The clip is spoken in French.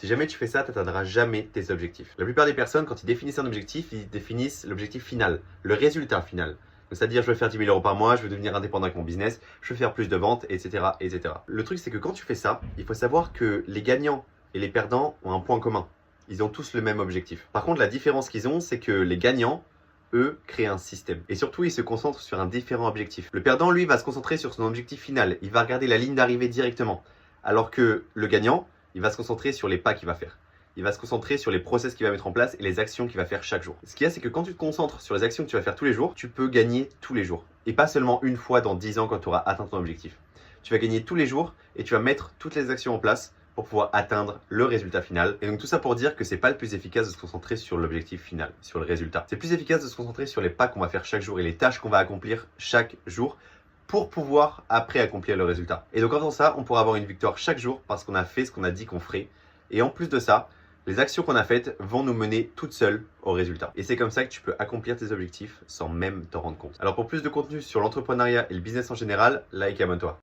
Si jamais tu fais ça, tu n'atteindras jamais tes objectifs. La plupart des personnes, quand ils définissent un objectif, ils définissent l'objectif final, le résultat final. C'est-à-dire, je veux faire 10 000 euros par mois, je veux devenir indépendant avec mon business, je veux faire plus de ventes, etc., etc. Le truc, c'est que quand tu fais ça, il faut savoir que les gagnants et les perdants ont un point commun. Ils ont tous le même objectif. Par contre, la différence qu'ils ont, c'est que les gagnants, eux, créent un système. Et surtout, ils se concentrent sur un différent objectif. Le perdant, lui, va se concentrer sur son objectif final. Il va regarder la ligne d'arrivée directement. Alors que le gagnant, il va se concentrer sur les pas qu'il va faire. Il va se concentrer sur les process qu'il va mettre en place et les actions qu'il va faire chaque jour. Ce qu'il y a, c'est que quand tu te concentres sur les actions que tu vas faire tous les jours, tu peux gagner tous les jours. Et pas seulement une fois dans 10 ans quand tu auras atteint ton objectif. Tu vas gagner tous les jours et tu vas mettre toutes les actions en place pour pouvoir atteindre le résultat final. Et donc tout ça pour dire que c'est pas le plus efficace de se concentrer sur l'objectif final, sur le résultat. C'est plus efficace de se concentrer sur les pas qu'on va faire chaque jour et les tâches qu'on va accomplir chaque jour pour pouvoir après accomplir le résultat. Et donc en faisant ça, on pourra avoir une victoire chaque jour parce qu'on a fait ce qu'on a dit qu'on ferait. Et en plus de ça, les actions qu'on a faites vont nous mener toutes seules au résultat. Et c'est comme ça que tu peux accomplir tes objectifs sans même t'en rendre compte. Alors pour plus de contenu sur l'entrepreneuriat et le business en général, like et abonne-toi.